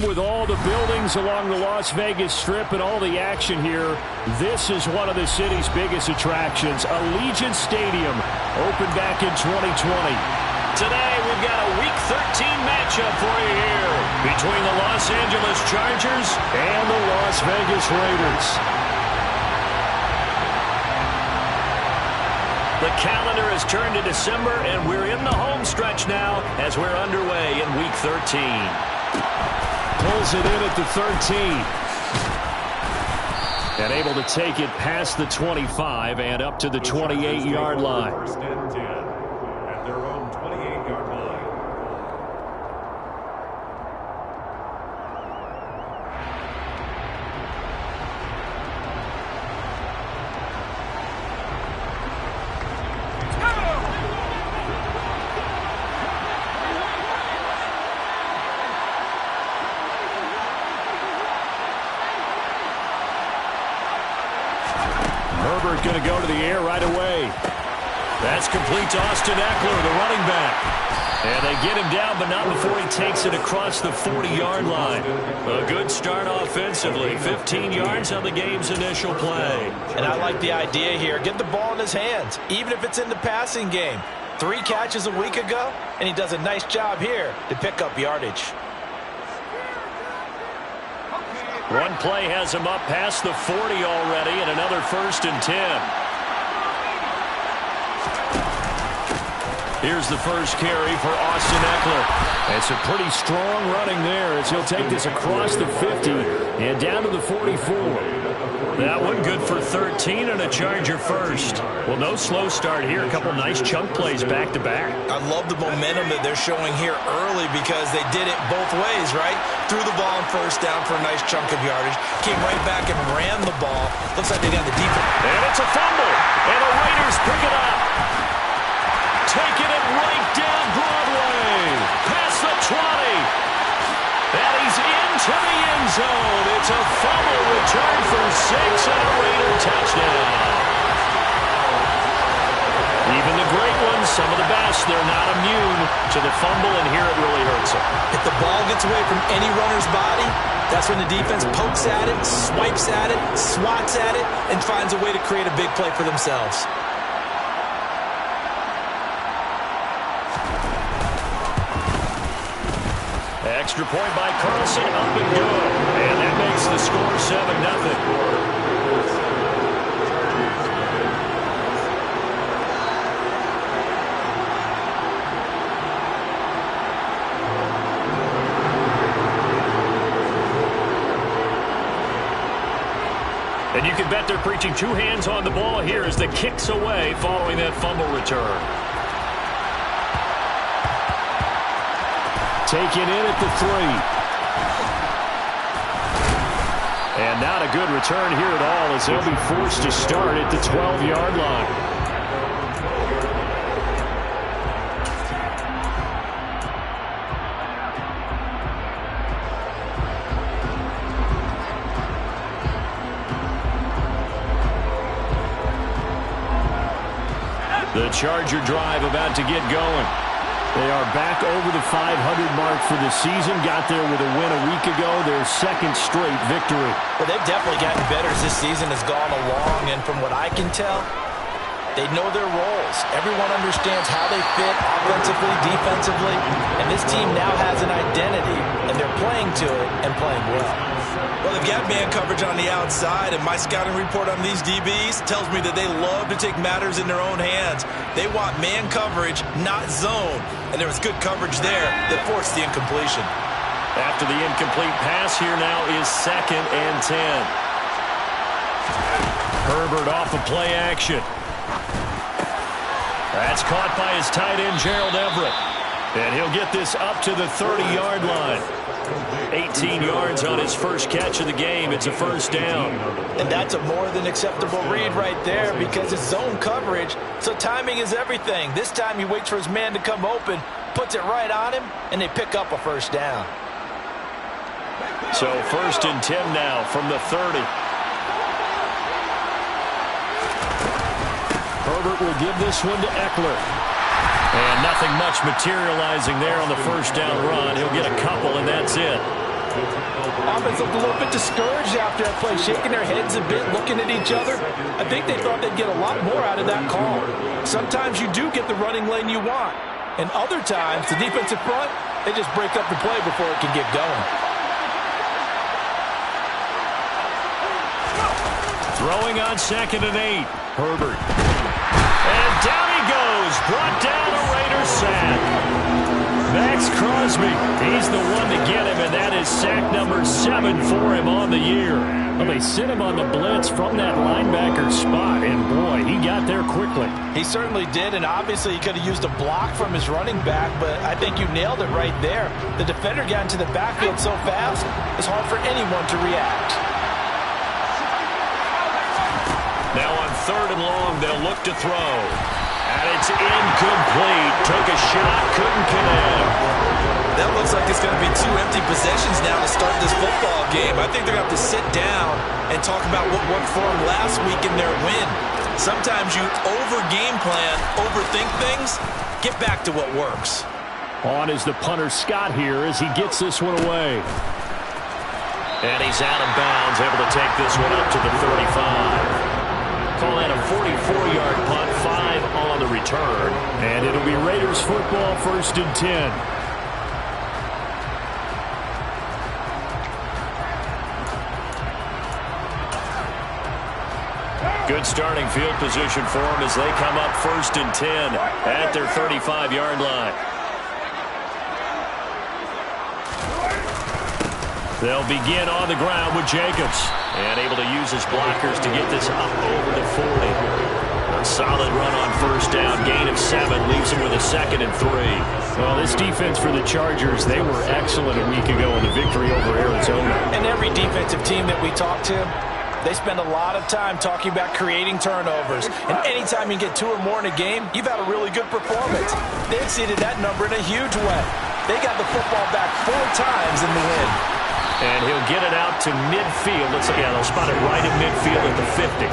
Even with all the buildings along the Las Vegas Strip and all the action here, this is one of the city's biggest attractions. Allegiant Stadium opened back in 2020. Today, we've got a Week 13 matchup for you here between the Los Angeles Chargers and the Las Vegas Raiders. The calendar has turned to December, and we're in the home stretch now as we're underway in Week 13. Pulls it in at the 13. And able to take it past the 25 and up to the 28-yard line. First and 10 at their own 28-yard line. Herbert going to go to the air right away. That's complete to Austin Eckler, the running back. And they get him down, but not before he takes it across the 40-yard line. A good start offensively. 15 yards on the game's initial play. And I like the idea here. Get the ball in his hands, even if it's in the passing game. 3 catches a week ago, and he does a nice job here to pick up yardage. One play has him up past the 40 already, and another 1st and 10. Here's the first carry for Austin Eckler. It's a pretty strong running there as he'll take this across the 50 and down to the 44. That one good for 13 and a Charger first. Well, no slow start here. A couple nice chunk plays back-to-back. I love the momentum that they're showing here early because they did it both ways, right? Threw the ball on first down for a nice chunk of yardage. Came right back and ran the ball. Looks like they got the defense. And it's a fumble. And the Raiders pick it up. Taking it right down Broadway. Past the 20. And he's into the end zone. It's a fumble return for 6 and a Raider touchdown. Even the great ones, some of the best, they're not immune to the fumble, and here it really hurts them. If the ball gets away from any runner's body, that's when the defense pokes at it, swipes at it, swats at it, and finds a way to create a big play for themselves. Extra point by Carlson, up and good. And that makes the score 7-0. And you can bet they're preaching 2 hands on the ball here as the kick's away following that fumble return. Taken in at the 3. And not a good return here at all as they'll be forced to start at the 12-yard line. The Charger drive about to get going. They are back over the 500 mark for the season. Got there with a win a week ago, their 2nd straight victory. Well, they've definitely gotten better as this season has gone along, and from what I can tell, they know their roles. Everyone understands how they fit offensively, defensively, and this team now has an identity, and they're playing to it and playing well. Well, they've got man coverage on the outside, and my scouting report on these DBs tells me that they love to take matters in their own hands. They want man coverage, not zone, and there was good coverage there that forced the incompletion. After the incomplete pass, here now is 2nd and 10. Herbert off of play action. That's caught by his tight end, Gerald Everett. And he'll get this up to the 30-yard line. 18 yards on his first catch of the game. It's a 1st down. And that's a more than acceptable read right there because it's zone coverage, so timing is everything. This time he waits for his man to come open, puts it right on him, and they pick up a 1st down. So 1st and 10 now from the 30. Herbert will give this one to Eckler. And nothing much materializing there on the 1st down run. He'll get a couple, and that's it. Offense looked a little bit discouraged after that play, shaking their heads a bit, looking at each other. I think they thought they'd get a lot more out of that call. Sometimes you do get the running lane you want, and other times, the defensive front, they just break up the play before it can get going. Throwing on 2nd and 8. Herbert. And down he goes. Brought down a Raiders sack. Max Crosby. He's the one to get him, and that is sack number 7 for him on the year. Well, they sent him on the blitz from that linebacker spot, and boy, he got there quickly. He certainly did, and obviously he could have used a block from his running back, but I think you nailed it right there. The defender got into the backfield so fast, it's hard for anyone to react. Now on 3rd and long, they'll look to throw. And it's incomplete. Took a shot, couldn't connect. That looks like it's going to be 2 empty possessions now to start this football game. I think they're going to have to sit down and talk about what worked for them last week in their win. Sometimes you over-game plan, overthink things, get back to what works. On is the punter Scott here as he gets this one away. And he's out of bounds, able to take this one up to the 35. Call that a 44-yard punt, 5 on the return. And it'll be Raiders football, 1st and 10. Good starting field position for them as they come up 1st and 10 at their 35-yard line. They'll begin on the ground with Jacobs. And able to use his blockers to get this up over the 40. A solid run on 1st down. Gain of 7 leaves him with a 2nd and 3. Well, this defense for the Chargers, they were excellent a week ago in the victory over Arizona. And every defensive team that we talk to, they spend a lot of time talking about creating turnovers. And anytime you get 2 or more in a game, you've had a really good performance. They exceeded that number in a huge way. They got the football back 4 times in the win. And he'll get it out to midfield. Let's yeah, they'll spot it right at midfield at the 50.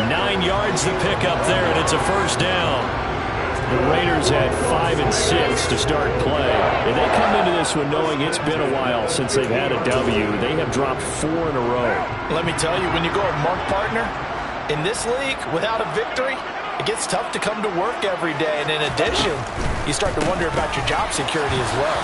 9 yards to pick up there, and it's a 1st down. The Raiders had 5 and 6 to start play. And they come into this one knowing it's been a while since they've had a W. They have dropped 4 in a row. Let me tell you, when you go a month partner, in this league, without a victory, it gets tough to come to work every day. And in addition, you start to wonder about your job security as well.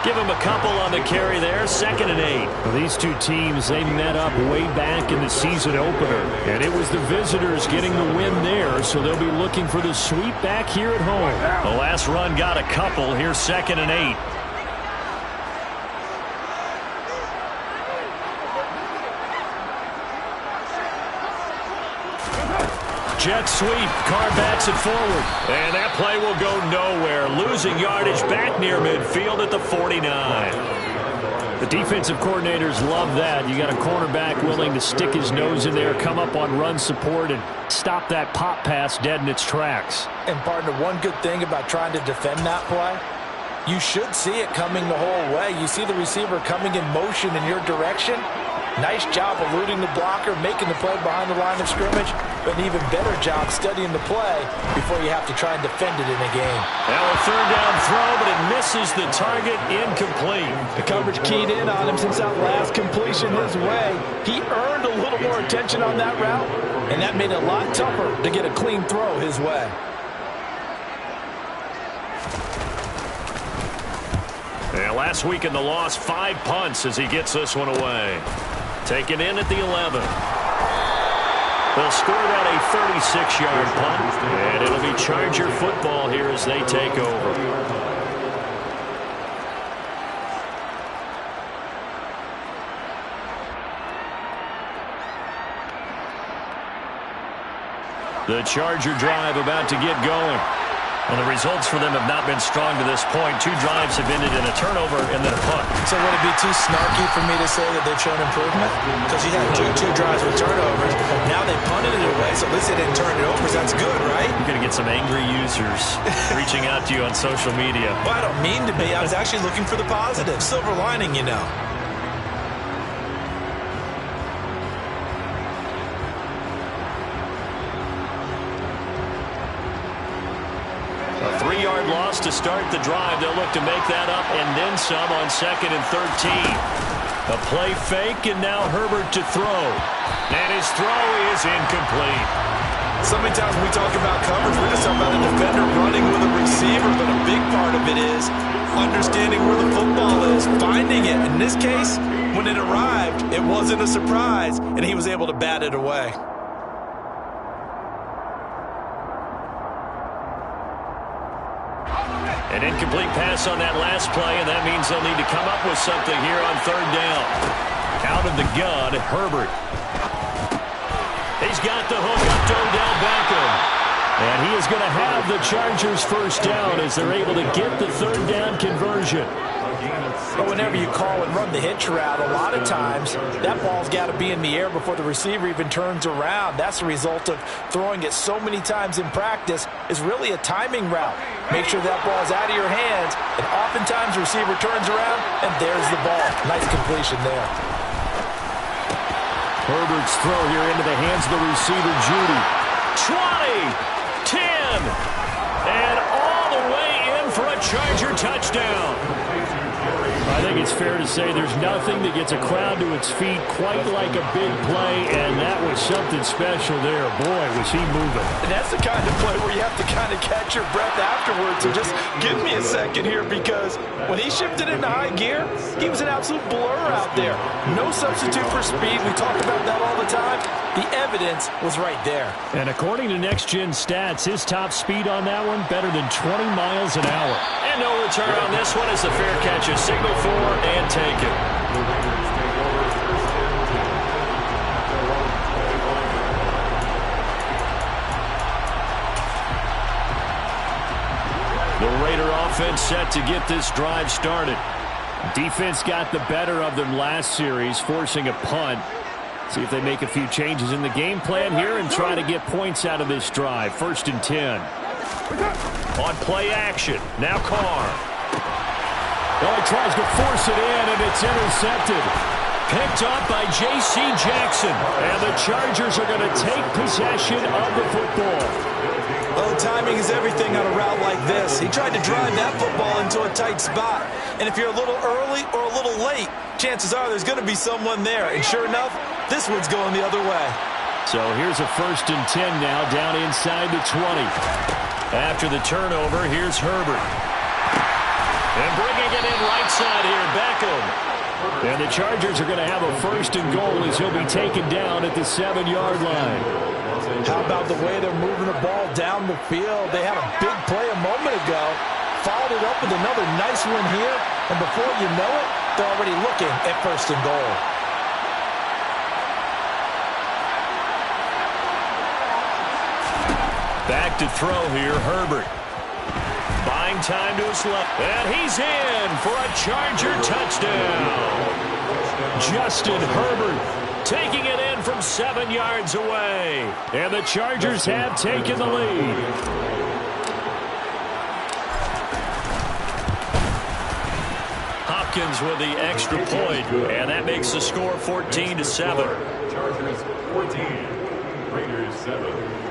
Give him a couple on the carry there, 2nd and 8. Well, these two teams, they met up way back in the season opener, and it was the visitors getting the win there, so they'll be looking for the sweep back here at home. The last run got a couple. Here's 2nd and 8. Jet sweep. Carr backs it forward. And that play will go nowhere. Losing yardage back near midfield at the 49. The defensive coordinators love that. You got a cornerback willing to stick his nose in there, come up on run support, and stop that pop pass dead in its tracks. And partner, one good thing about trying to defend that play, you should see it coming the whole way. You see the receiver coming in motion in your direction. Nice job eluding the blocker, making the play behind the line of scrimmage, but an even better job studying the play before you have to try and defend it in a game. Now a 3rd down throw, but it misses the target, incomplete. The coverage keyed in on him since that last completion his way. He earned a little more attention on that route, and that made it a lot tougher to get a clean throw his way. Yeah, last week in the loss, 5 punts as he gets this one away. Taken in at the 11. They'll score that a 36-yard punt, and it'll be Charger football here as they take over. The Charger drive about to get going. Well, the results for them have not been strong to this point. 2 drives have ended in a turnover and then a punt. So would it be too snarky for me to say that they've shown improvement? Because you had two drives with turnovers. Now they punted it away, so at least they didn't turn it over. So that's good, right? You're going to get some angry users reaching out to you on social media. Well, I don't mean to be. I was actually looking for the positive. Silver lining, you know. 3-yard loss to start the drive. They'll look to make that up and then some on 2nd and 13. A play fake, and now Herbert to throw. And his throw is incomplete. So many times when we talk about coverage, we're just talking about a defender running with a receiver, but a big part of it is understanding where the football is, finding it. In this case, when it arrived, it wasn't a surprise, and he was able to bat it away. An incomplete pass on that last play, and that means they'll need to come up with something here on 3rd down. Out of the gun, Herbert. He's got the hook up to Odell Beckham. And he is going to have the Chargers first down as they're able to get the 3rd down conversion. But whenever you call and run the hitch route, a lot of times that ball's got to be in the air before the receiver even turns around. That's the result of throwing it so many times in practice. Is really a timing route. Make sure that ball's out of your hands, and oftentimes the receiver turns around, and there's the ball. Nice completion there. Herbert's throw here into the hands of the receiver, Judy. 20, 10, and all the way in for a Charger touchdown. I think it's fair to say there's nothing that gets a crowd to its feet quite like a big play, and that was something special there. Boy, was he moving. And that's the kind of play where you have to kind of catch your breath afterwards. So just give me a second here, because when he shifted into high gear, he was an absolute blur out there. No substitute for speed. We talk about that all the time. The evidence was right there. And according to Next Gen Stats, his top speed on that one, better than 20 miles an hour. And no return on this one as the fair catch is signaled for and taken. The Raider offense set to get this drive started. Defense got the better of them last series, forcing a punt. See if they make a few changes in the game plan here and try to get points out of this drive. 1st and 10. On play action. Now Carr. Well, he tries to force it in, and it's intercepted. Picked up by J.C. Jackson. And the Chargers are going to take possession of the football. Well, timing is everything on a route like this. He tried to drive that football into a tight spot. And if you're a little early or a little late, chances are there's going to be someone there. And sure enough, this one's going the other way. So here's a 1st and 10 now, down inside the 20. After the turnover, here's Herbert. And bringing it in right side here, Beckham. And the Chargers are going to have a 1st and goal as he'll be taken down at the 7-yard line. How about the way they're moving the ball down the field? They had a big play a moment ago, followed it up with another nice one here, and before you know it, they're already looking at 1st and goal. Back to throw here, Herbert. Buying time to his left, and he's in for a Charger touchdown. Justin Herbert taking it in from 7 yards away. And the Chargers have taken the lead. Hopkins with the extra point, and that makes the score 14-7. Chargers 14, Raiders 7.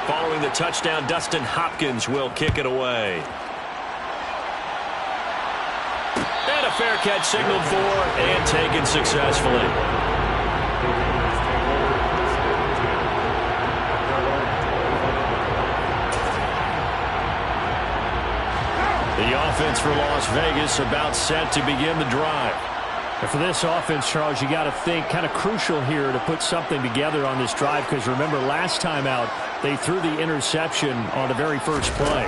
Following the touchdown, Dustin Hopkins will kick it away. And a fair catch signaled for and taken successfully. The offense for Las Vegas about set to begin the drive. And for this offense, Charles, you got to think kind of crucial here to put something together on this drive, because remember last time out they threw the interception on the very first play.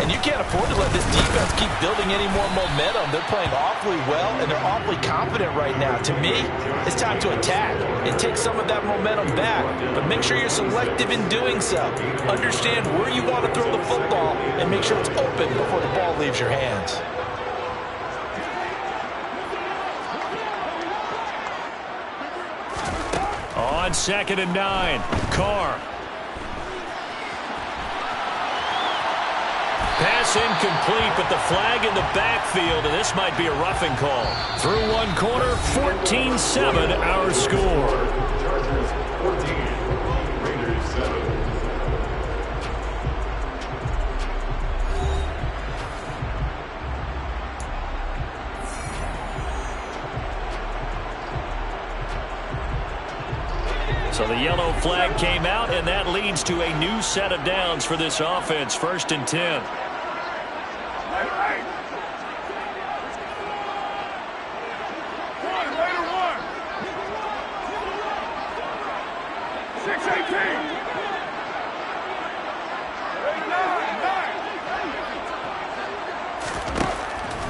And you can't afford to let this defense keep building any more momentum. They're playing awfully well, and they're awfully confident right now. To me, it's time to attack and take some of that momentum back. But make sure you're selective in doing so. Understand where you want to throw the football and make sure it's open before the ball leaves your hands. On on 2nd and 9. Carr. Pass incomplete, but the flag in the backfield, and this might be a roughing call. Through one quarter, 14-7 our score. Chargers 14, Raiders 7. So the yellow flag came out, and that leads to a new set of downs for this offense. 1st and 10.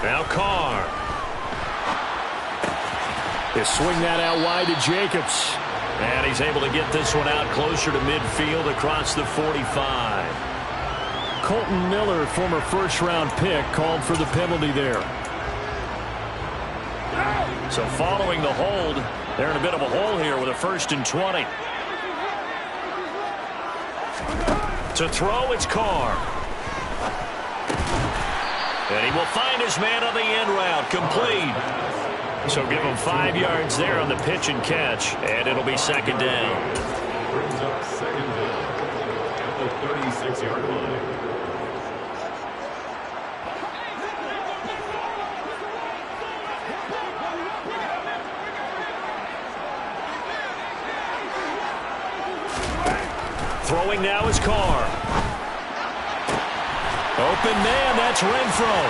Now Carr. They swing that out wide to Jacobs. And he's able to get this one out closer to midfield across the 45. Colton Miller, former first-round pick, called for the penalty there. So following the hold, they're in a bit of a hole here with a 1st and 20. To throw, it's Carr. And he will find his man on the end route, complete. So give him 5 yards there on the pitch and catch, and it'll be 2nd down. Brings up 2nd down at the 36-yard line. Throwing now is Carr. Open man, that's Renfro.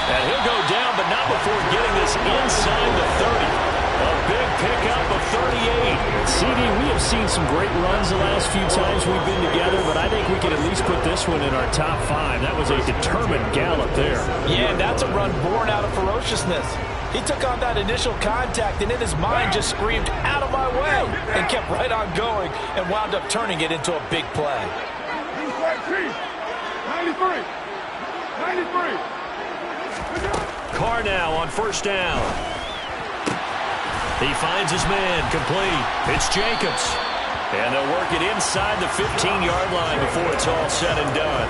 And he'll go down, but not before getting this inside the 30. A big pickup of 38. CD, we have seen some great runs the last few times we've been together, but I think we can at least put this one in our top 5. That was a determined gallop there. Yeah, and that's a run born out of ferociousness. He took on that initial contact and in his mind just screamed, "Out of my way," and kept right on going and wound up turning it into a big play. 93. Carr now on 1st down. He finds his man, complete. It's Jacobs. And they'll work it inside the 15-yard line before it's all said and done.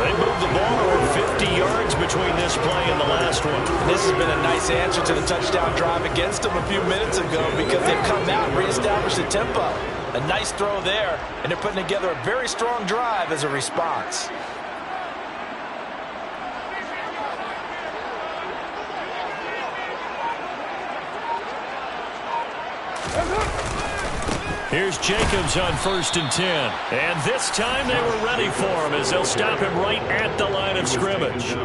They moved the ball over 50 yards between this play and the last one. This has been a nice answer to the touchdown drive against them a few minutes ago because they've come out and reestablished the tempo. A nice throw there, and they're putting together a very strong drive as a response. Here's Jacobs on 1st and 10. And this time they were ready for him as they'll stop him right at the line of scrimmage.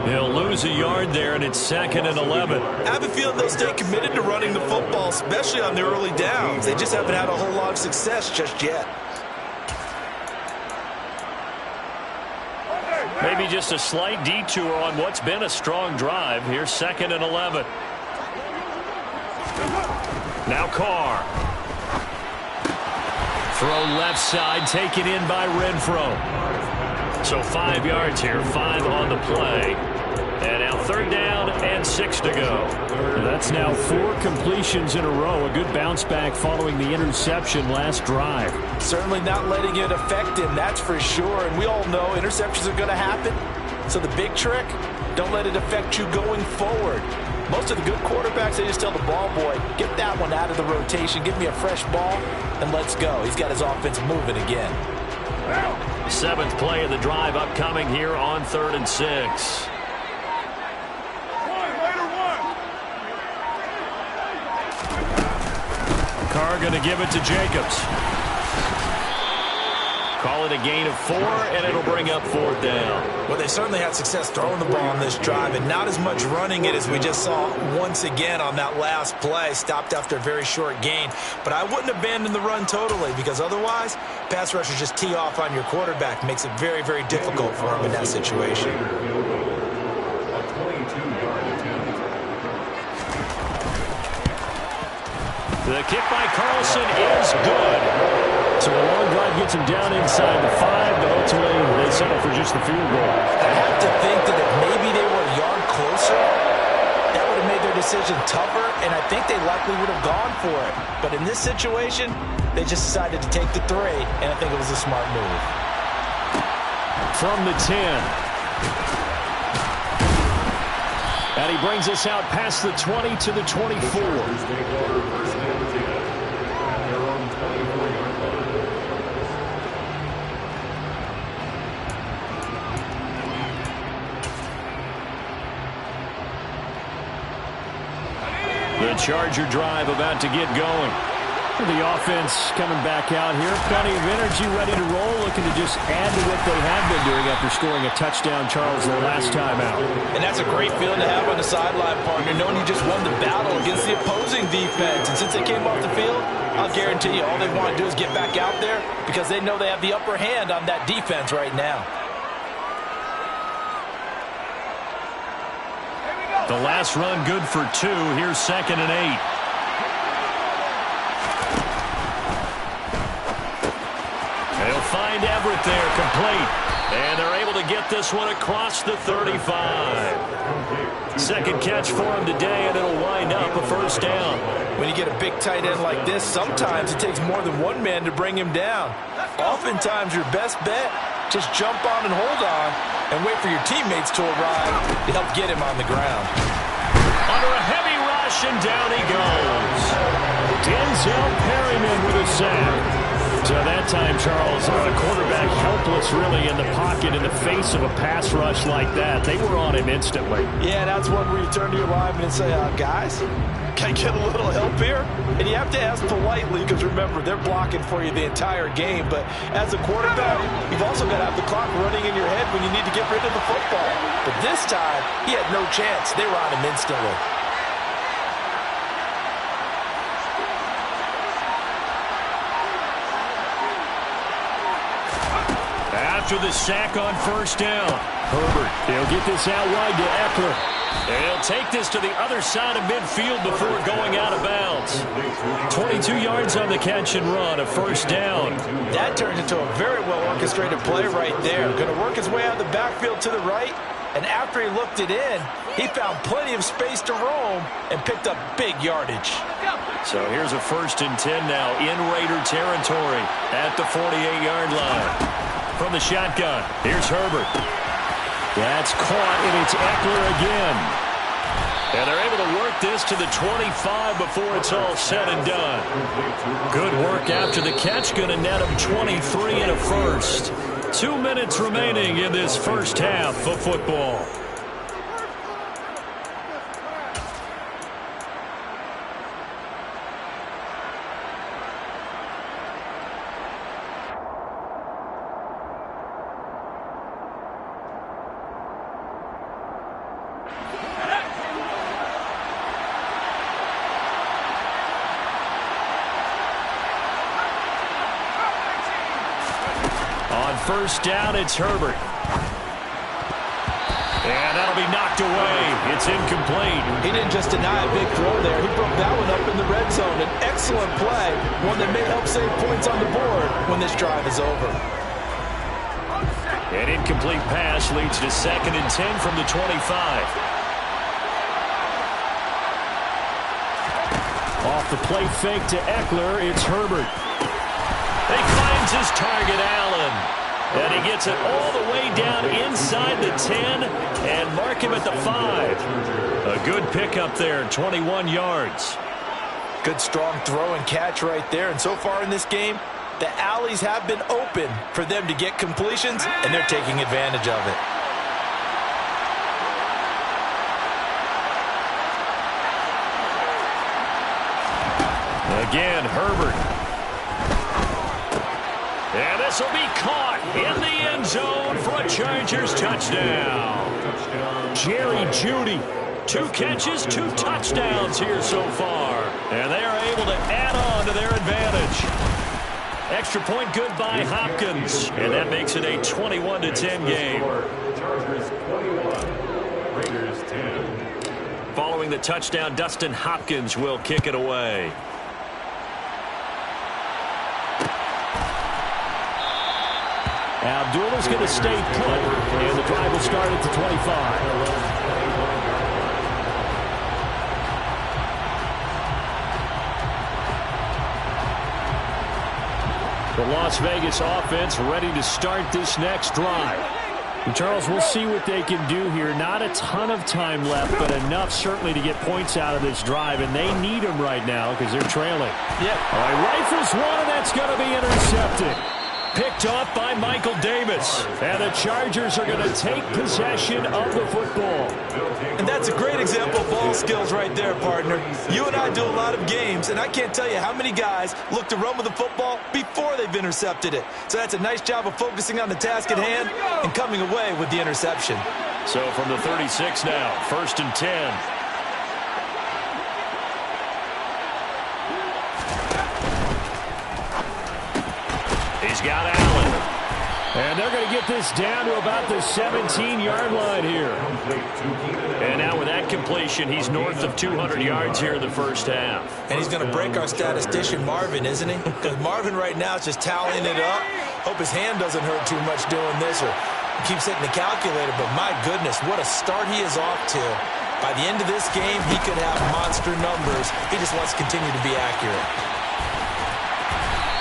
He'll lose a yard there, and it's 2nd and 11. I have a feeling they'll stay committed to running the football, especially on their early downs. They just haven't had a whole lot of success just yet. Maybe just a slight detour on what's been a strong drive. Here's 2nd and 11. Now Carr. Throw left side, taken in by Renfro. So 5 yards here, 5 on the play. And now 3rd down and 6 to go. That's now 4 completions in a row. A good bounce back following the interception last drive. Certainly not letting it affect him, that's for sure. And we all know interceptions are going to happen. So the big trick, don't let it affect you going forward. Most of the good quarterbacks, they just tell the ball boy, get that one out of the rotation, give me a fresh ball, and let's go. He's got his offense moving again. 7th play of the drive upcoming here on 3rd and 6. Carr going to give it to Jacobs. Call it a gain of 4, and it'll bring up 4th down. Well, they certainly had success throwing the ball on this drive, and not as much running it as we just saw once again on that last play. Stopped after a very short gain. But I wouldn't abandon the run totally, because otherwise, pass rushers just tee off on your quarterback. Makes it very, very difficult for him in that situation. A 22-yard attempt. The kick by Carlson is good. So a long drive gets him down inside the 5, but ultimately they settle for just the field goal. I have to think that if maybe they were a yard closer, that would have made their decision tougher, and I think they likely would have gone for it. But in this situation, they just decided to take the 3, and I think it was a smart move. From the 10. And he brings us out past the 20 to the 24. The Charger drive about to get going. The offense coming back out here. Plenty of energy, ready to roll, looking to just add to what they have been doing after scoring a touchdown, Charles, the last time out. And that's a great feeling to have on the sideline, partner, knowing you just won the battle against the opposing defense. And since they came off the field, I'll guarantee you all they want to do is get back out there because they know they have the upper hand on that defense right now. The last run good for 2. Here's 2nd and 8. They'll find Everett there, complete. And they're able to get this one across the 35. Second catch for him today, and it'll wind up a first down. When you get a big tight end like this, sometimes it takes more than one man to bring him down. Oftentimes, your best bet, just jump on and hold on and wait for your teammates to arrive to help get him on the ground. Under a heavy rush, and down he goes. Denzel Perryman with a sack. So that time, Charles, a quarterback helpless really in the pocket in the face of a pass rush like that. They were on him instantly. Yeah, that's one where you turn to your lineman and say, guys, can I get a little help here? And you have to ask politely because, remember, they're blocking for you the entire game. But as a quarterback, you've also got to have the clock running in your head when you need to get rid of the football. But this time, he had no chance. They were on him instantly. After the sack on first down, Herbert, he'll get this out wide to Eckler. And he'll take this to the other side of midfield before going out of bounds. 22 yards on the catch and run, a first down. That turns into a very well-orchestrated play right there. Going to work his way out of the backfield to the right, and after he looked it in, he found plenty of space to roam and picked up big yardage. So here's a 1st and 10 now in Raider territory at the 48-yard line. From the shotgun, here's Herbert. That's caught, and it's Eckler again. And they're able to work this to the 25 before it's all said and done. Good work after the catch, going to net him 23 and a first. 2 minutes remaining in this first half of football. First down, it's Herbert. And that'll be knocked away. It's incomplete. He didn't just deny a big throw there. He broke that one up in the red zone. An excellent play, one that may help save points on the board when this drive is over. An incomplete pass leads to 2nd and 10 from the 25. Off the play fake to Eckler, it's Herbert. He finds his target, Allen. And he gets it all the way down inside the 10 and mark him at the 5. A good pickup there, 21 yards. Good strong throw and catch right there. And so far in this game, the alleys have been open for them to get completions, and they're taking advantage of it. Again, Herbert. And this will be caught in the end zone for a Chargers touchdown. Jerry Jeudy, 2 catches, 2 touchdowns here so far. And they are able to add on to their advantage. Extra point good by Hopkins. And that makes it a 21-10 game. Chargers 21, Raiders 10. Following the touchdown, Dustin Hopkins will kick it away. Abdullah's going to stay put, and the drive will start at the 25. The Las Vegas offense ready to start this next drive. And Charles, we'll see what they can do here. Not a ton of time left, but enough certainly to get points out of this drive, and they need them right now because they're trailing. Yep. All right, rifles one, and that's going to be intercepted. Picked off by Michael Davis. And the Chargers are going to take possession of the football. And that's a great example of ball skills right there, partner. You and I do a lot of games, and I can't tell you how many guys look to run with the football before they've intercepted it. So that's a nice job of focusing on the task at hand and coming away with the interception. So from the 36 now, 1st and 10. He's got Allen. And they're going to get this down to about the 17-yard line here. And now with that completion, he's north of 200 yards here in the first half. And he's going to break our statistician Marvin, isn't he? Because Marvin right now is just tallying it up. Hope his hand doesn't hurt too much doing this or keeps hitting the calculator. But my goodness, what a start he is off to. By the end of this game, he could have monster numbers. He just wants to continue to be accurate.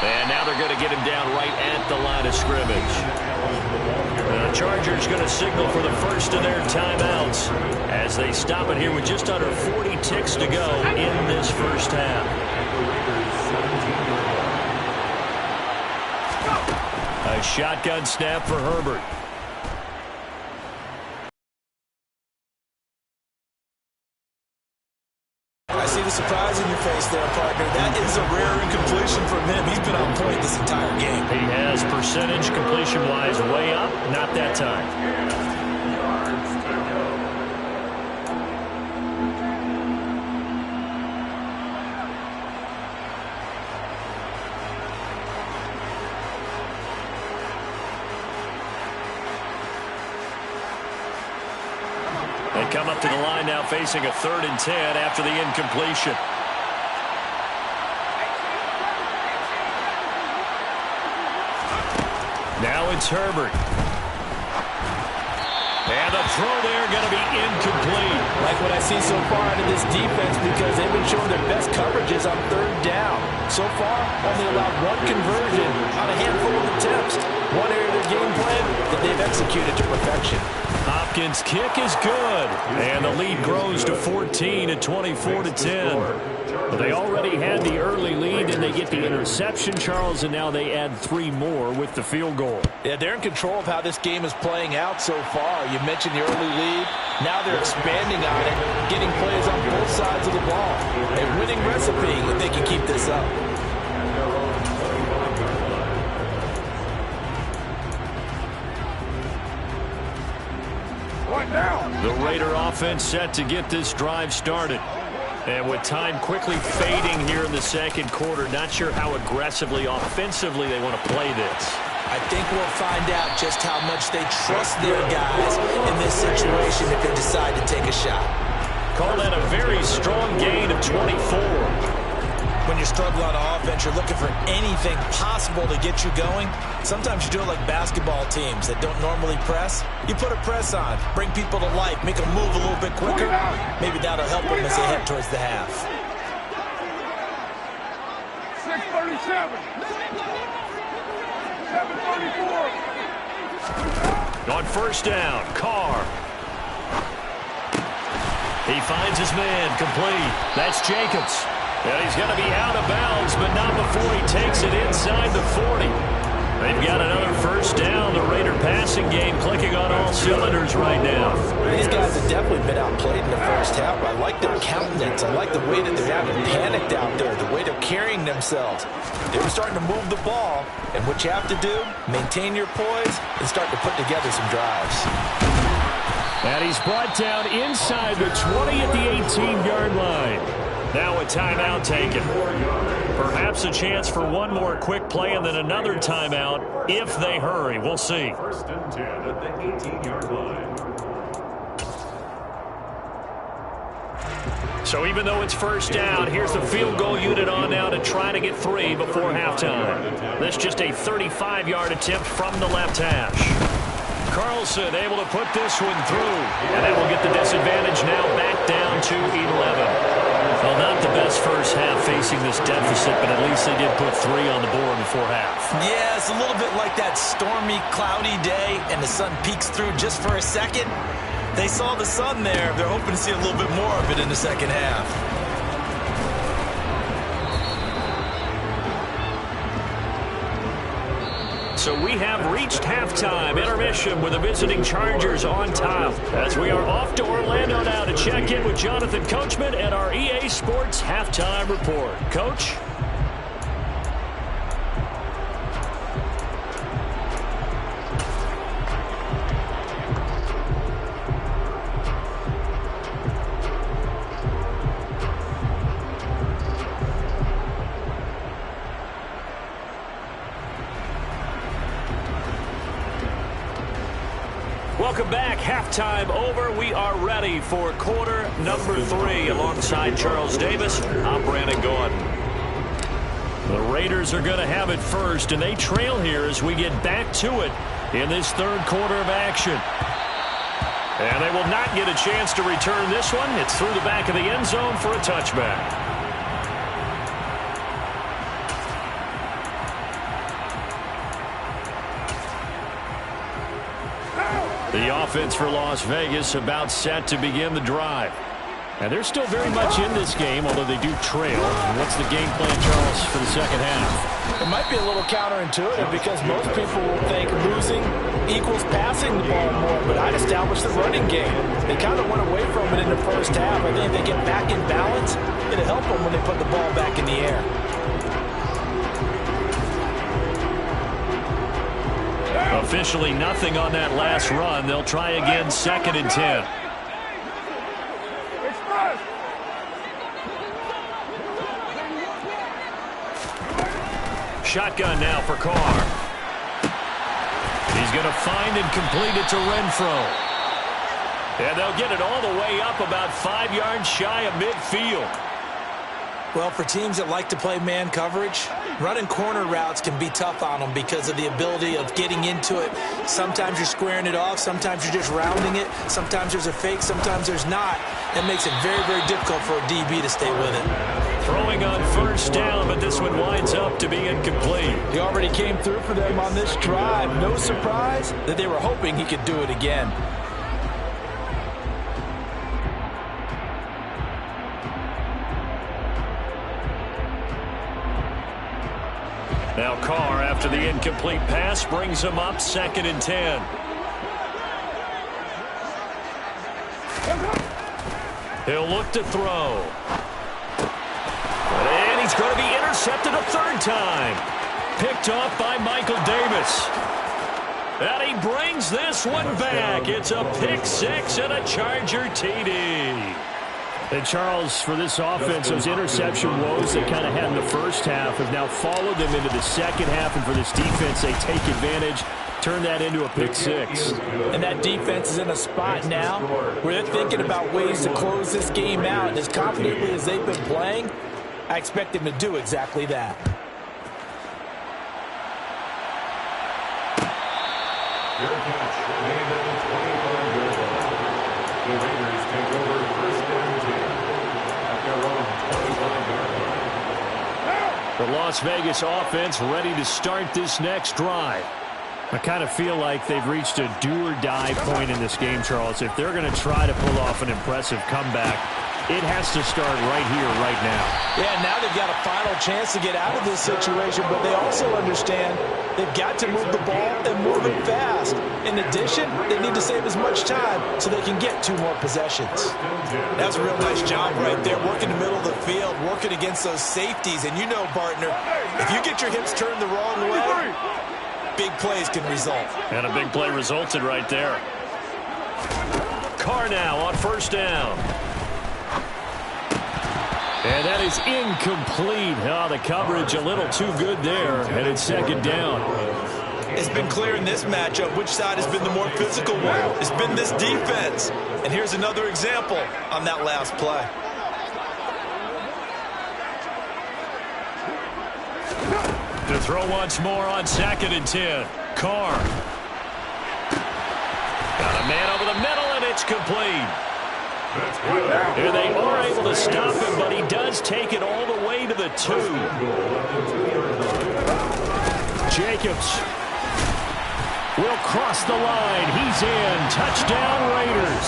And now they're going to get him down right at the line of scrimmage. The Chargers going to signal for the first of their timeouts as they stop it here with just under 40 ticks to go in this first half. A shotgun snap for Herbert. I see the surprise in your face there, partner. That is a rare incompletion from him. He's been on point this entire game. He has percentage completion-wise way up. Not that time. They come up to the line now facing a 3rd and 10 after the incompletion. Now it's Herbert. And the throw there going to be incomplete. Like what I see so far out of this defense because they've been showing their best coverages on 3rd down. So far, only allowed one conversion on a handful of attempts. One area of their game plan that they've executed to perfection. Hopkins' kick is good. And the lead grows to 14 at 24-10. But they already had the early lead, and they get the interception, Charles, and now they add 3 more with the field goal. Yeah, they're in control of how this game is playing out so far. You mentioned the early lead. Now they're expanding on it, getting plays on both sides of the ball. A winning recipe if they can keep this up. The Raider offense set to get this drive started. And with time quickly fading here in the second quarter, not sure how aggressively, offensively they want to play this. I think we'll find out just how much they trust their guys in this situation if they decide to take a shot. Call that a very strong gain of 24. When you're struggling on offense, you're looking for anything possible to get you going. Sometimes you do it like basketball teams that don't normally press. You put a press on, bring people to life, make them move a little bit quicker. Maybe that'll help them as they head towards the half. 6:37. 7:34. On 1st down, Carr. He finds his man, complete. That's Jacobs. And he's going to be out of bounds, but not before he takes it inside the 40. They've got another 1st down. The Raider passing game clicking on all cylinders right now. These guys have definitely been outplayed in the first half. I like their countenance. I like the way that they're having panicked out there, the way they're carrying themselves. They were starting to move the ball, and what you have to do, maintain your poise and start to put together some drives. And he's brought down inside the 20 at the 18-yard line. Now a timeout taken. Perhaps a chance for one more quick play and then another timeout if they hurry. We'll see. 1st and 10 at the 18-yard line. So even though it's 1st down, here's the field goal unit on now to try to get 3 before halftime. That's just a 35-yard attempt from the left hash. Carlson able to put this one through. And that will get the disadvantage now back down to 11. Well, not the best first half facing this deficit, but at least they did put 3 on the board before half. Yeah, it's a little bit like that stormy, cloudy day, and the sun peeks through just for a second. They saw the sun there. They're hoping to see a little bit more of it in the second half. So we have reached halftime. Intermission with the visiting Chargers on top. As we are off to Orlando now to check in with Jonathan Coachman and our EA Sports Halftime Report. Coach? Welcome back. Halftime over. We are ready for quarter number 3. Alongside Charles Davis, I'm Brandon Gordon. The Raiders are going to have it first, and they trail here as we get back to it in this third quarter of action. And they will not get a chance to return this one. It's through the back of the end zone for a touchback. The offense for Las Vegas about set to begin the drive. And they're still very much in this game, although they do trail. What's the game plan, Charles, for the second half? It might be a little counterintuitive because most people will think losing equals passing the ball more, but I'd establish the running game. They kind of went away from it in the first half. I think if they get back in balance, it'll help them when they put the ball back in the air. Officially nothing on that last run. They'll try again, 2nd and 10. Shotgun now for Carr. He's going to find and complete it to Renfro. And they'll get it all the way up about 5 yards shy of midfield. Well, for teams that like to play man coverage, running corner routes can be tough on them because of the ability of getting into it. Sometimes you're squaring it off. Sometimes you're just rounding it. Sometimes there's a fake. Sometimes there's not. It makes it very, very difficult for a DB to stay with it. Throwing on first down, but this one winds up to be incomplete. He already came through for them on this drive. No surprise that they were hoping he could do it again. Now Carr, after the incomplete pass, brings him up 2nd and 10. He'll look to throw. And he's going to be intercepted a 3rd time. Picked off by Michael Davis. And he brings this one back. It's a pick 6 and a Charger TD. And Charles, for this offense, those interception woes they kind of had in the first half have now followed them into the second half. And for this defense, they take advantage, turn that into a pick 6. And that defense is in a spot now where they're thinking about ways to close this game out. And as confidently as they've been playing, I expect them to do exactly that. Your catch, made at the 25-yard line. The Raiders take over 1st and 10 at their own 25-yard line. The Las Vegas offense ready to start this next drive. I kind of feel like they've reached a do-or-die point in this game, Charles. If they're going to try to pull off an impressive comeback, it has to start right here, right now. Yeah, now they've got a final chance to get out of this situation, but they also understand they've got to move the ball and move it fast. In addition, they need to save as much time so they can get 2 more possessions. That's a real nice job right there, working the middle of the field, working against those safeties. And you know, partner, if you get your hips turned the wrong way, big plays can result. And a big play resulted right there. Carr now on 1st down. And that is incomplete. Oh, the coverage a little too good there. And it's 2nd down. It's been clear in this matchup which side has been the more physical one. It's been this defense. And here's another example on that last play. To throw once more on 2nd and 10. Carr. Got a man over the middle, and it's complete. And they are able to stop him, but he does take it all the way to the 2. Jacobs will cross the line. He's in. Touchdown, Raiders.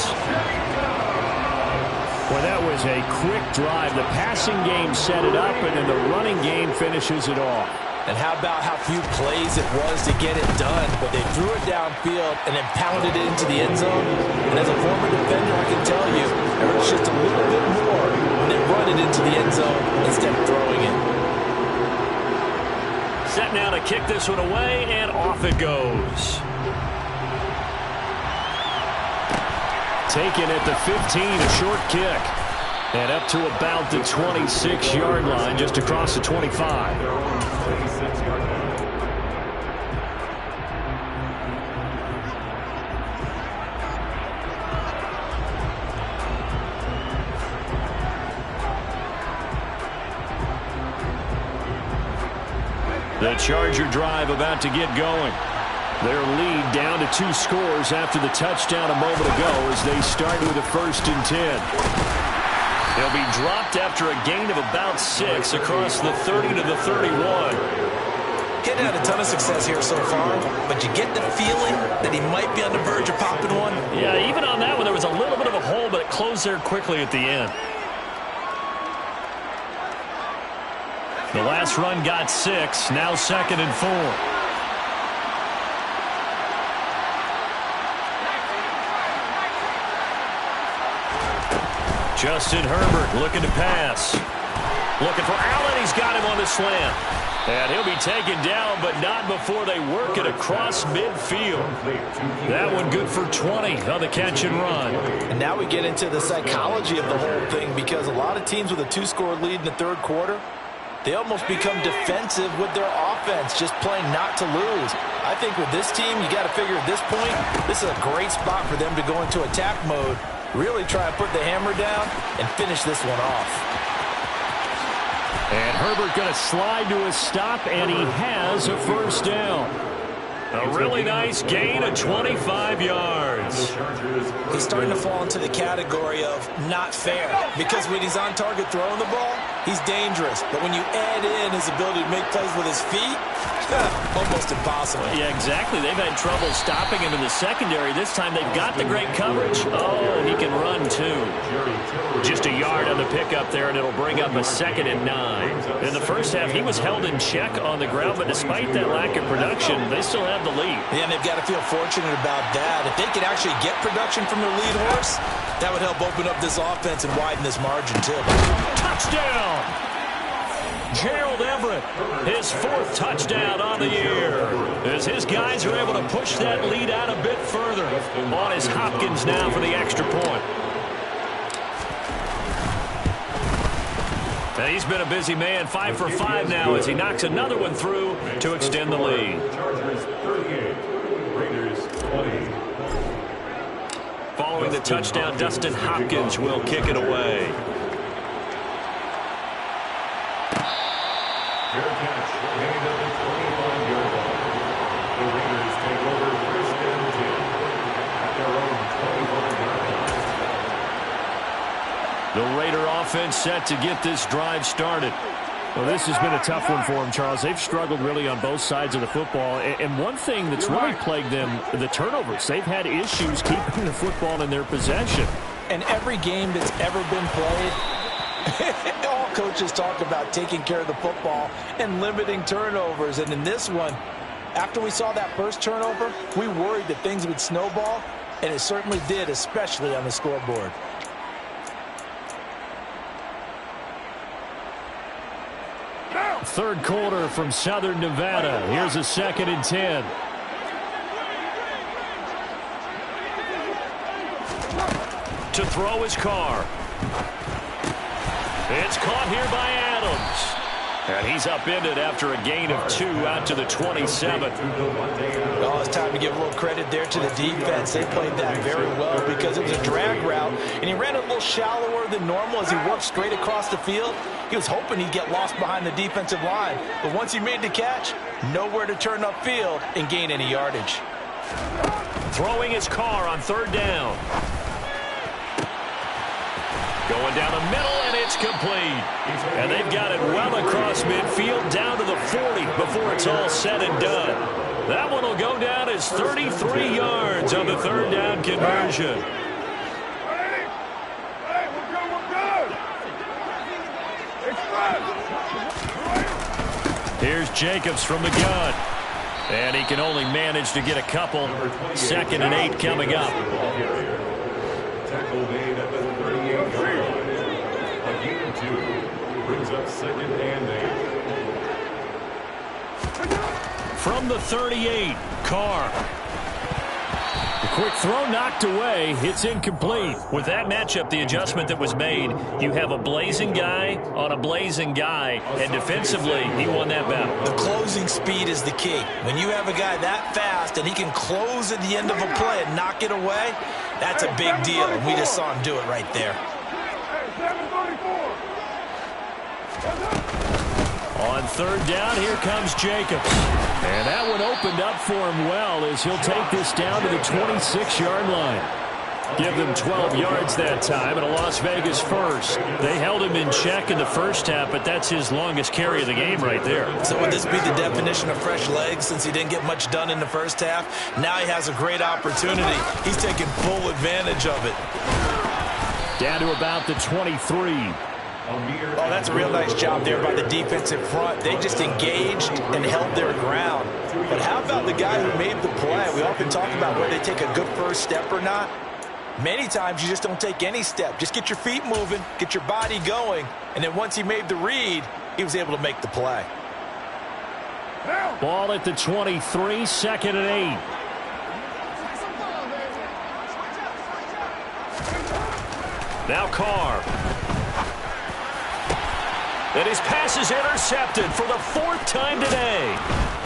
Well, that was a quick drive. The passing game set it up, and then the running game finishes it off. And how about how few plays it was to get it done, but they threw it downfield and then pounded it into the end zone. And as a former defender, I can tell you, it hurts just a little bit more when they run it into the end zone instead of throwing it. Set now to kick this one away, and off it goes. Taken at the 15, a short kick. And up to about the 26-yard line, just across the 25. The Charger drive about to get going. Their lead down to 2 scores after the touchdown a moment ago as they start with a 1st and 10. They'll be dropped after a gain of about 6 across the 30 to the 31. He hadn't had a ton of success here so far, but you get the feeling that he might be on the verge of popping one. Yeah, even on that one, there was a little bit of a hole, but it closed there quickly at the end. The last run got 6, now 2nd and 4. Justin Herbert looking to pass. Looking for Allen. He's got him on the slant. And he'll be taken down, but not before they work it across midfield. That one good for 20 on the catch and run. And now we get into the psychology of the whole thing, because a lot of teams with a 2-score lead in the 3rd quarter, they almost become defensive with their offense, just playing not to lose. I think with this team, you got to figure at this point, this is a great spot for them to go into attack mode. Really try and put the hammer down and finish this one off. And Herbert going to slide to a stop, and he has a 1st down. A really nice gain of 25 yards. He's starting to fall into the category of not fair, because when he's on target throwing the ball, he's dangerous. But when you add in his ability to make plays with his feet, almost impossible. Yeah, exactly. They've had trouble stopping him in the secondary. This time they've got the great coverage. Oh, he can run too. Just a yard on the pickup there, and it'll bring up a 2nd and 9. In the first half, he was held in check on the ground, but despite that lack of production, they still have the lead. Yeah, and they've got to feel fortunate about that. If they could actually get production from their lead horse, that would help open up this offense and widen this margin too. Touchdown! Gerald Everett, his 4th touchdown on the year, as his guys are able to push that lead out a bit further. On is Hopkins now for the extra point. And he's been a busy man, 5 for 5 now as he knocks another one through to extend the lead. Chargers 38, Raiders 20. Following the touchdown, Dustin Hopkins will kick it away. Fair catch, gained at the 25-yard line. The Raiders take over 1st and 10 at their own 25-yard line. The Raider offense set to get this drive started. Well, this has been a tough one for them, Charles. They've struggled really on both sides of the football. And one thing that's really plagued them, the turnovers. They've had issues keeping the football in their possession. And every game that's ever been played, all coaches talk about taking care of the football and limiting turnovers. And in this one, after we saw that first turnover, we worried that things would snowball, and it certainly did, especially on the scoreboard. Third quarter from Southern Nevada. Here's a 2nd and 10. To throw his car. It's caught here by Adams. And he's upended after a gain of 2 out to the 27. Oh, it's time to give a little credit there to the defense. They played that very well because it was a drag route, and he ran a little shallower than normal as he worked straight across the field. He was hoping he'd get lost behind the defensive line, but once he made the catch, nowhere to turn upfield and gain any yardage. Throwing his car on 3rd down. Going down the middle, and it's complete. And they've got it well across midfield, down to the 40 before it's all said and done. That one will go down as 33 yards on the third down conversion. Here's Jacobs from the gun. And he can only manage to get a couple. 2nd and 8 coming up. Tackle made at the 38-yard line. A gain of 2 brings up 2nd and 8. From the 38, Carr. The quick throw knocked away. It's incomplete. With that matchup, the adjustment that was made, you have a blazing guy on a blazing guy, and defensively, he won that battle. The closing speed is the key. When you have a guy that fast and he can close at the end of a play and knock it away, that's a big deal, and we just saw him do it right there. On 3rd down, here comes Jacobs. And that one opened up for him well as he'll take this down to the 26-yard line. Give them 12 yards that time and a Las Vegas first. They held him in check in the first half, but that's his longest carry of the game right there. So would this be the definition of fresh legs since he didn't get much done in the first half? Now he has a great opportunity. He's taking full advantage of it. Down to about the 23. Oh, that's a real nice job there by the defensive front. They just engaged and held their ground. But how about the guy who made the play? We often talk about whether they take a good first step or not. Many times you just don't take any step. Just get your feet moving, get your body going, and then once he made the read, he was able to make the play. Ball at the 23, 2nd and 8. Now Carr. And his pass is intercepted for the 4th time today.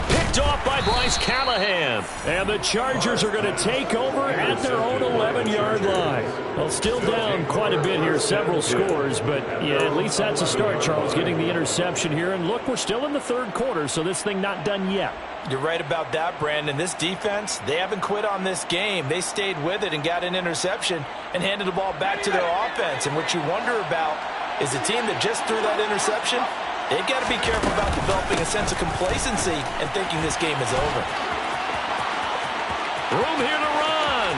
Picked off by Bryce Callahan. And the Chargers are going to take over at their own 11-yard line. Well, still down quite a bit here, several scores. But, yeah, at least that's a start, Charles, getting the interception here. And, look, we're still in the 3rd quarter, so this thing not done yet. You're right about that, Brandon. This defense, they haven't quit on this game. They stayed with it and got an interception and handed the ball back to their offense. And what you wonder about is a team that just threw that interception, they've got to be careful about developing a sense of complacency and thinking this game is over. Room here to run.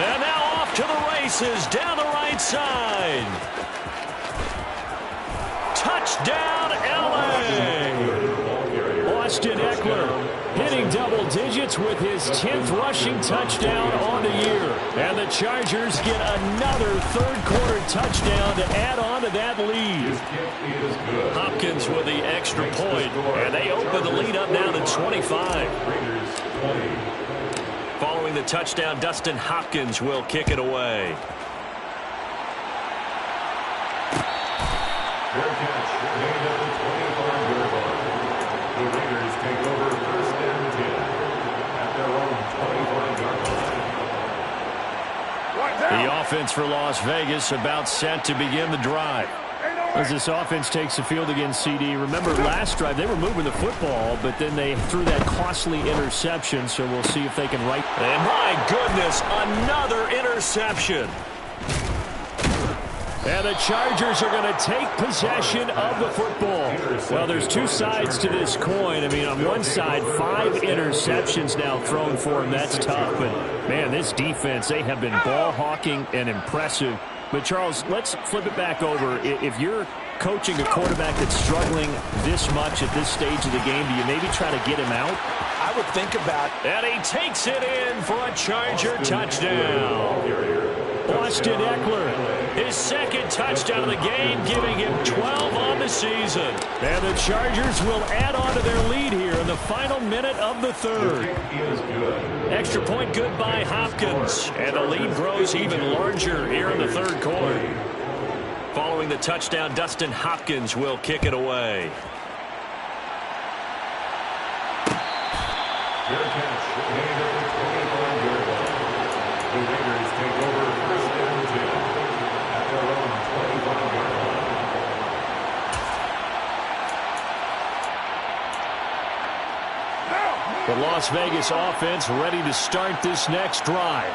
And now off to the races down the right side. Touchdown, L.A. Austin Eckler hitting double digits with his 10th rushing touchdown on the year. And the Chargers get another 3rd quarter touchdown to add on to that lead. Hopkins with the extra point, and they open the lead up now to 25. Following the touchdown, Dustin Hopkins will kick it away. Fair catch made at the 25-yard line. The Raiders take over 1st and 10 at their own 25-yard line. The offense for Las Vegas about set to begin the drive. As this offense takes the field against CD. Remember last drive they were moving the football, but then they threw that costly interception, so we'll see if they can right. And my goodness, another interception. And the Chargers are going to take possession of the football. Well, there's two sides to this coin. I mean, on one side, 5 interceptions now thrown for him. That's tough. But, man, this defense, they have been ball hawking and impressive. But, Charles, let's flip it back over. If you're coaching a quarterback that's struggling this much at this stage of the game, do you maybe try to get him out? I would think about it. And he takes it in for a Charger touchdown. Austin Eckler, his 2nd touchdown of the game, giving him 12 on the season. And the Chargers will add on to their lead here in the final minute of the 3rd. Extra point good by Hopkins. And the lead grows even larger here in the 3rd quarter. Following the touchdown, Dustin Hopkins will kick it away. Fair catch made at the 25-yard line. The Raiders take over 1st and 10 at their own 25-yard line. The Las Vegas offense ready to start this next drive.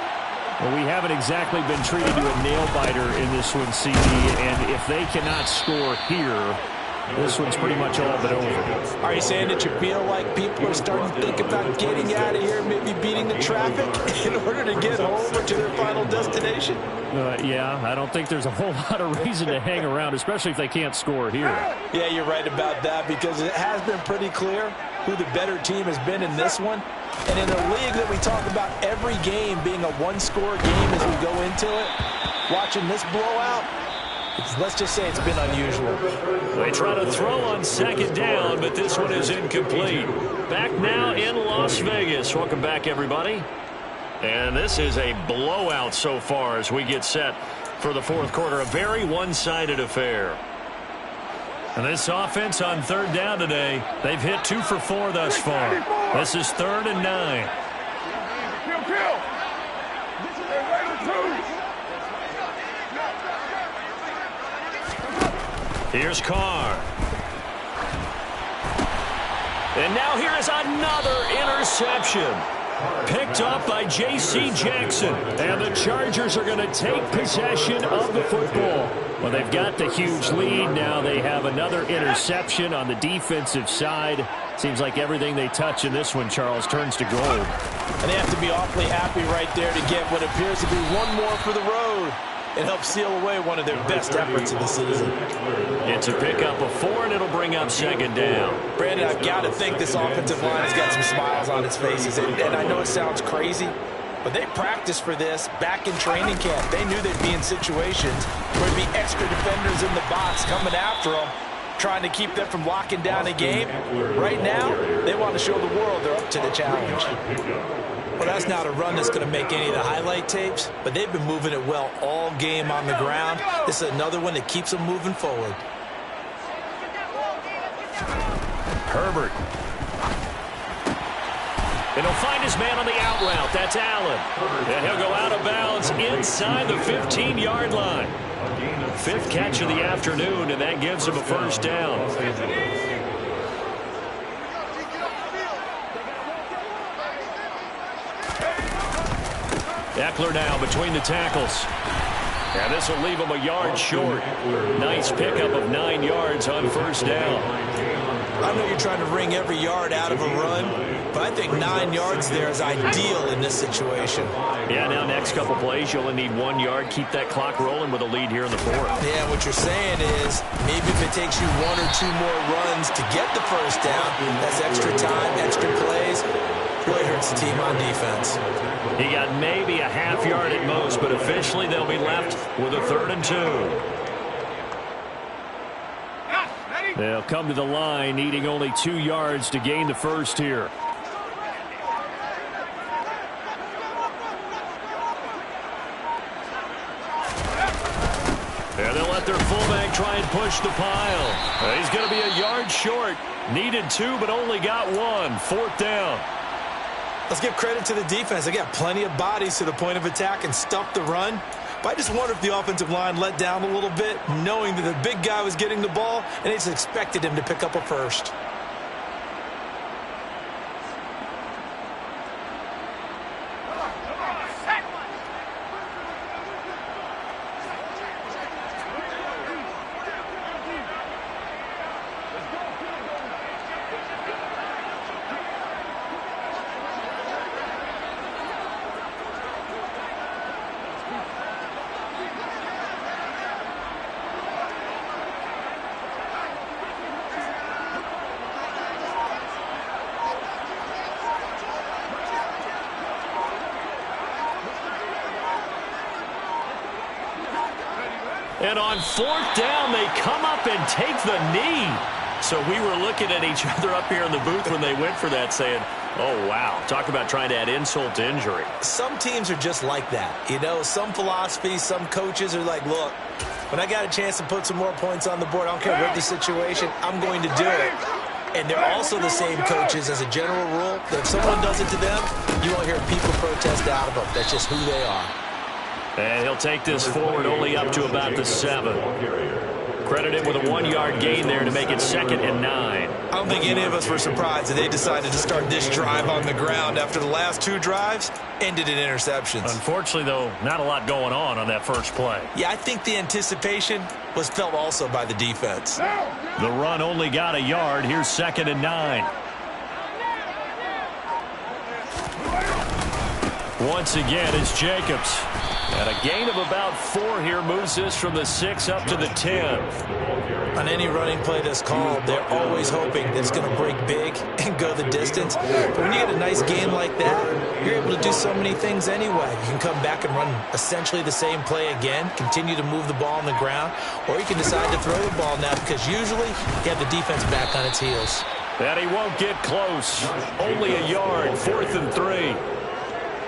Well, we haven't exactly been treated to a nail-biter in this one, CD, and if they cannot score here, this one's pretty much all but over. Are you saying that you feel like people are starting to think about getting out of here, maybe beating the traffic in order to get home or to their final destination? Yeah, I don't think there's a whole lot of reason to hang around, especially if they can't score here. Yeah, you're right about that, because it has been pretty clear who the better team has been in this one. And in a league that we talk about every game being a one-score game as we go into it, watching this blowout, let's just say it's been unusual. They try to throw on second down, but this one is incomplete. Back now in Las Vegas. Welcome back, everybody. And this is a blowout so far as we get set for the fourth quarter. A very one-sided affair. And this offense on third down today, they've hit 2 for 4 thus far. This is 3rd and 9. Here's Carr. And now here is another interception. Picked up by J.C. Jackson. And the Chargers are going to take possession of the football. Well, they've got the huge lead. Now they have another interception on the defensive side. Seems like everything they touch in this one, Charles, turns to gold. And they have to be awfully happy right there to get what appears to be one more for the road. It helps seal away one of their best efforts of the season. It's a pickup of 4, and it'll bring up second down. Brandon, I've got to think this offensive line has got some smiles on its faces. And I know it sounds crazy, but they practiced for this back in training camp. They knew they'd be in situations where there'd be extra defenders in the box coming after them, trying to keep them from locking down a game. Right now, they want to show the world they're up to the challenge. Well, that's not a run that's going to make any of the highlight tapes, but they've been moving it well all game on the ground. This is another one that keeps them moving forward. Herbert. And he'll find his man on the out route. That's Allen. And he'll go out of bounds inside the 15-yard line. 5th catch of the afternoon, and that gives him a first down. Eckler now between the tackles. And this will leave him a yard short. Nice pickup of 9 yards on first down. I know you're trying to wring every yard out of a run, but I think 9 yards there is ideal in this situation. Yeah, now next couple plays, you'll only need 1 yard. Keep that clock rolling with a lead here in the 4th. Yeah, what you're saying is maybe if it takes you 1 or 2 more runs to get the first down, that's extra time, extra plays. Really hurts the team on defense. He got maybe a half yard at most, but officially they'll be left with a 3rd and 2. They'll come to the line, needing only 2 yards to gain the first here. And they'll let their fullback try and push the pile. He's going to be a yard short. Needed 2, but only got 1. 4th down. Let's give credit to the defense. They got plenty of bodies to the point of attack and stuffed the run. But I just wonder if the offensive line let down a little bit, knowing that the big guy was getting the ball, and they just expected him to pick up a first. And on 4th down, they come up and take the knee. So we were looking at each other up here in the booth when they went for that, saying, oh, wow. Talk about trying to add insult to injury. Some teams are just like that. You know, some philosophies, some coaches are like, look, when I got a chance to put some more points on the board, I don't care what the situation, I'm going to do it. And they're also the same coaches as a general rule. That if someone does it to them, you won't hear people protest out of them. That's just who they are. And he'll take this forward only up to about the 7. Credit him with a 1-yard gain there to make it 2nd and 9. I'm don't think any of us were surprised that they decided to start this drive on the ground after the last 2 drives ended in interceptions. Unfortunately, though, not a lot going on that first play. Yeah, I think the anticipation was felt also by the defense. The run only got a yard. Here's 2nd and 9. Once again, it's Jacobs. And a gain of about 4 here moves this from the 6 up to the 10. On any running play that's called, they're always hoping that it's going to break big and go the distance. But when you get a nice game like that, you're able to do so many things anyway. You can come back and run essentially the same play again, continue to move the ball on the ground, or you can decide to throw the ball now because usually you have the defense back on its heels. And he won't get close. Only a yard, 4th and 3.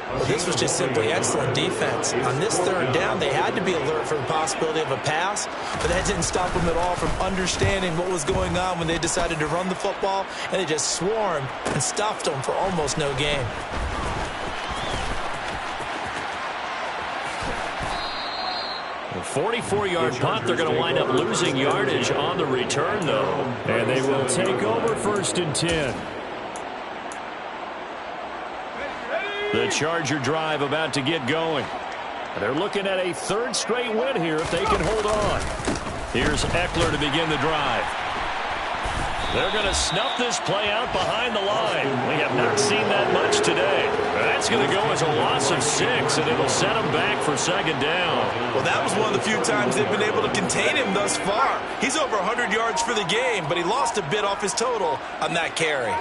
Well, this was just simply excellent defense. On this 3rd down, they had to be alert for the possibility of a pass, but that didn't stop them at all from understanding what was going on when they decided to run the football, and they just swarmed and stuffed them for almost no gain. A 44-yard punt. They're going to wind up losing yardage on the return, though, and they will take over 1st and 10. The Charger drive about to get going. They're looking at a 3rd straight win here if they can hold on. Here's Eckler to begin the drive. They're going to snuff this play out behind the line. We have not seen that much today. That's going to go as a loss of 6, and it'll set them back for 2nd down. Well, that was one of the few times they've been able to contain him thus far. He's over 100 yards for the game, but he lost a bit off his total on that carry.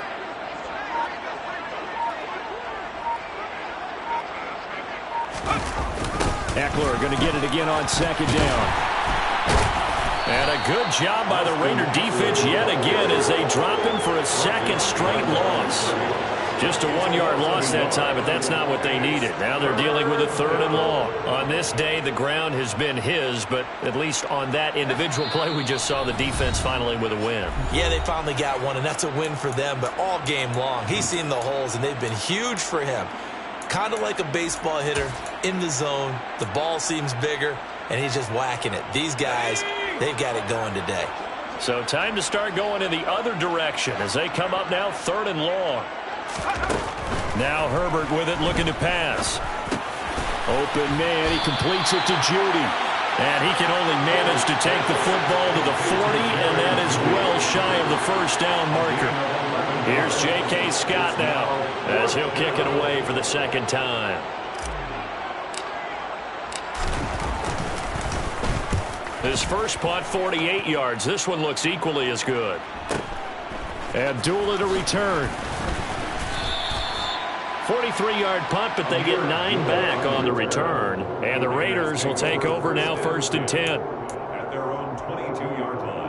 Eckler going to get it again on 2nd down. And a good job by the Raider defense yet again as they drop him for a 2nd straight loss. Just a 1-yard loss that time, but that's not what they needed. Now they're dealing with a 3rd and long. On this day, the ground has been his, but at least on that individual play, we just saw the defense finally with a win. Yeah, they finally got one, and that's a win for them, but all game long, he's seen the holes, and they've been huge for him. Kind of like a baseball hitter in the zone. The ball seems bigger, and he's just whacking it. These guys, they've got it going today. So time to start going in the other direction as they come up now 3rd and long. Now Herbert with it, looking to pass. Open man, he completes it to Judy. And he can only manage to take the football to the 40, and that is well shy of the 1st down marker. Here's J.K. Scott now as he'll kick it away for the 2nd time. His first punt, 48 yards. This one looks equally as good. Abdullah to return. 43-yard punt, but they get 9 back on the return. And the Raiders will take over now 1st and 10. At their own 22-yard line.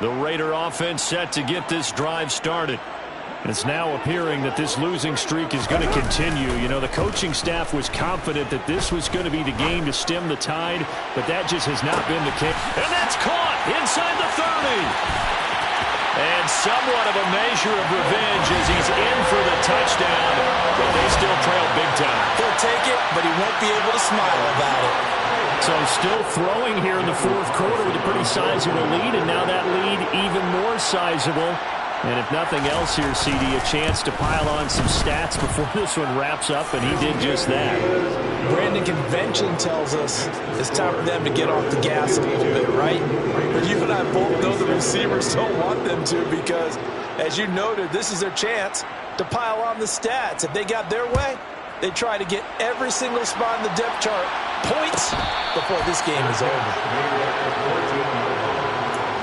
The Raider offense set to get this drive started. And it's now appearing that this losing streak is going to continue. You know, the coaching staff was confident that this was going to be the game to stem the tide, but that just has not been the case. And that's caught inside the 30. And somewhat of a measure of revenge as he's in for the touchdown, but they still trail big time. He'll take it, but he won't be able to smile about it. So still throwing here in the 4th quarter with a pretty sizable lead, and now that lead even more sizable. And if nothing else here, CD, a chance to pile on some stats before this one wraps up, and he did just that. Brandon, convention tells us it's time for them to get off the gas a little bit, right? But you and I both know the receivers don't want them to because, as you noted, this is their chance to pile on the stats. If they got their way, they try to get every single spot in the depth chart points before this game is over.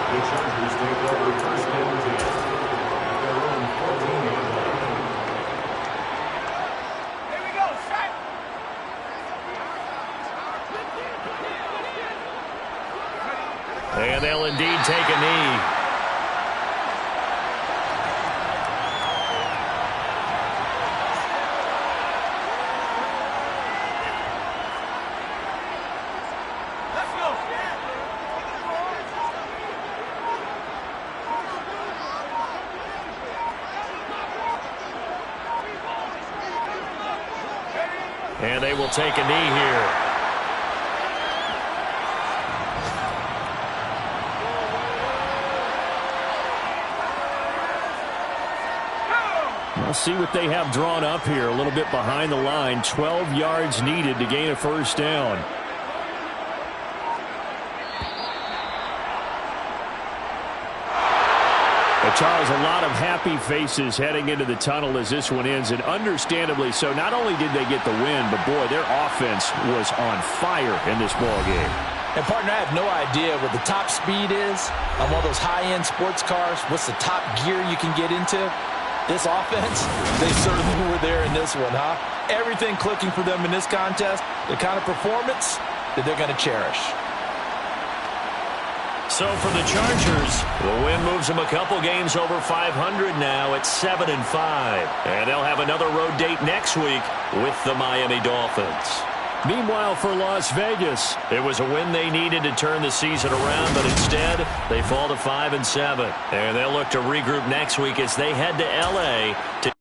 The Chargers take over 1st and 10. At their own 14-yard line. Here we go, set. And they'll indeed take a knee. And they will take a knee here. We'll see what they have drawn up here. A little bit behind the line. 12 yards needed to gain a first down. But Charles, a lot of happy faces heading into the tunnel as this one ends, and understandably so. Not only did they get the win, but boy, their offense was on fire in this ball game. And, partner, I have no idea what the top speed is on one of those high-end sports cars. What's the top gear you can get into? This offense, they certainly were there in this one, huh? Everything clicking for them in this contest, the kind of performance that they're going to cherish. So for the Chargers, the win moves them a couple games over 500 now at 7-5. And they'll have another road date next week with the Miami Dolphins. Meanwhile, for Las Vegas, it was a win they needed to turn the season around, but instead they fall to 5-7. And they'll look to regroup next week as they head to L.A. to